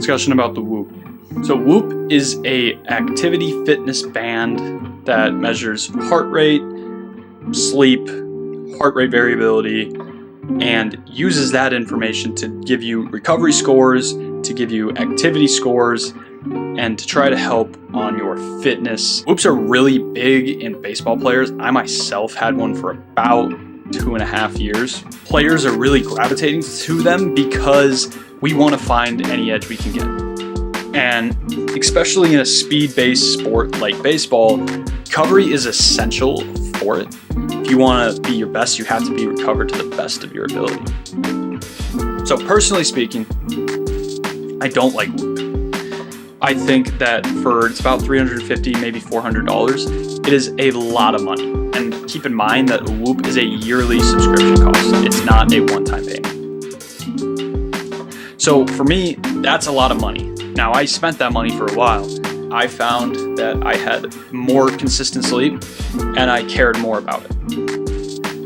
discussion about the Whoop. So Whoop is a activity fitness band that measures heart rate, sleep, heart rate variability, and uses that information to give you recovery scores, to give you activity scores, and to try to help on your fitness. Whoops are really big in baseball players. I myself had one for about 2.5 years. Players are really gravitating to them because we want to find any edge we can get. And especially in a speed-based sport like baseball, recovery is essential for it. If you want to be your best, you have to be recovered to the best of your ability. So personally speaking, I don't like Whoop. I think that it's about $350, maybe $400, it is a lot of money. And keep in mind that Whoop is a yearly subscription cost. It's not a one-time payment. So for me, that's a lot of money. Now, I spent that money for a while. I found that I had more consistent sleep and I cared more about it.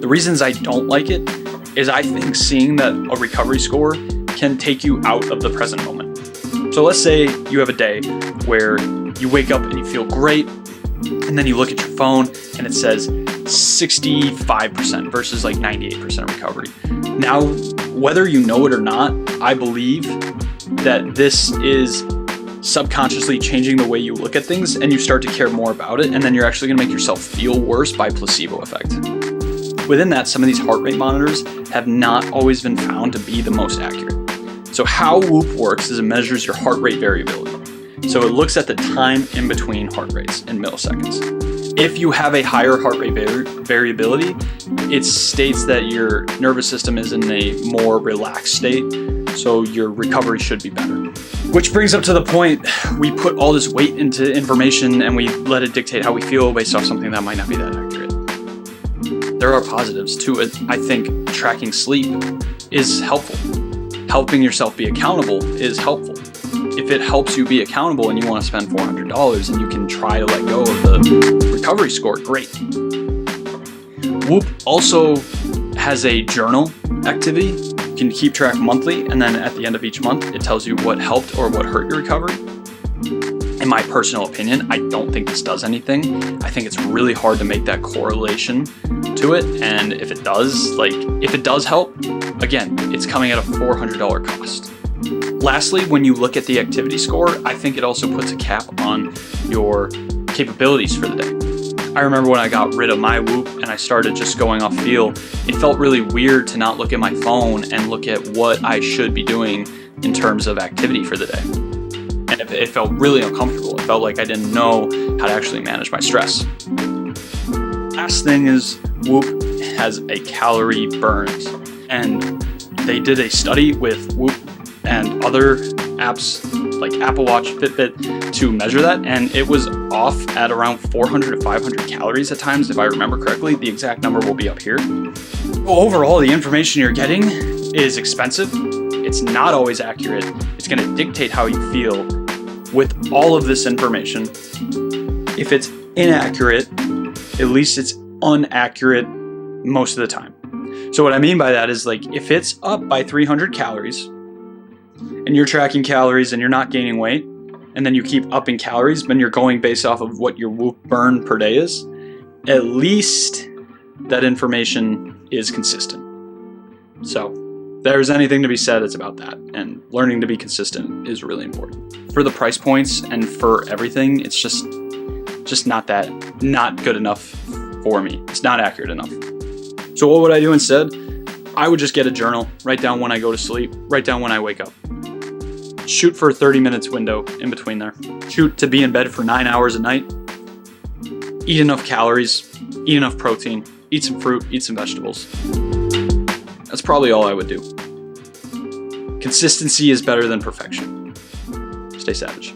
The reasons I don't like it is I think seeing that a recovery score can take you out of the present moment. So let's say you have a day where you wake up and you feel great, and then you look at your phone and it says 65% versus like 98% recovery. Now, whether you know it or not, I believe that this is subconsciously changing the way you look at things, and you start to care more about it, and then you're actually gonna make yourself feel worse by placebo effect. Within that, some of these heart rate monitors have not always been found to be the most accurate. So how Whoop works is it measures your heart rate variability. So it looks at the time in between heart rates in milliseconds. If you have a higher heart rate variability, it states that your nervous system is in a more relaxed state, so your recovery should be better. Which brings up to the point, we put all this weight into information and we let it dictate how we feel based off something that might not be that accurate. There are positives to it. I think tracking sleep is helpful. Helping yourself be accountable is helpful. If it helps you be accountable and you want to spend $400 and you can try to let go of the recovery score, great. Whoop also has a journal activity. You can keep track monthly, and then at the end of each month, it tells you what helped or what hurt your recovery. In my personal opinion, I don't think this does anything. I think it's really hard to make that correlation to it, and if it does help, again, it's coming at a $400 cost. Lastly, when you look at the activity score, I think it also puts a cap on your capabilities for the day. I remember when I got rid of my Whoop and I started just going off feel, it felt really weird to not look at my phone and look at what I should be doing in terms of activity for the day. And it felt really uncomfortable. It felt like I didn't know how to actually manage my stress. Last thing is Whoop has a calorie burns. And they did a study with Whoop and other apps like Apple Watch, Fitbit to measure that, and it was off at around 400 to 500 calories at times, if I remember correctly. The exact number will be up here. Overall, the information you're getting is expensive. It's not always accurate. It's going to dictate how you feel. With all of this information, if it's inaccurate, at least it's inaccurate most of the time. So what I mean by that is, like, if it's up by 300 calories and you're tracking calories and you're not gaining weight, and then you keep upping calories, but you're going based off of what your Whoop burn per day is, at least that information is consistent. So there's anything to be said, it's about that. And learning to be consistent is really important. For the price points and for everything, it's just not good enough for me. It's not accurate enough. So what would I do instead? I would just get a journal, write down when I go to sleep, write down when I wake up. Shoot for a 30 minutes window in between there. Shoot to be in bed for 9 hours a night. Eat enough calories, eat enough protein, eat some fruit, eat some vegetables. That's probably all I would do. Consistency is better than perfection. Stay savage.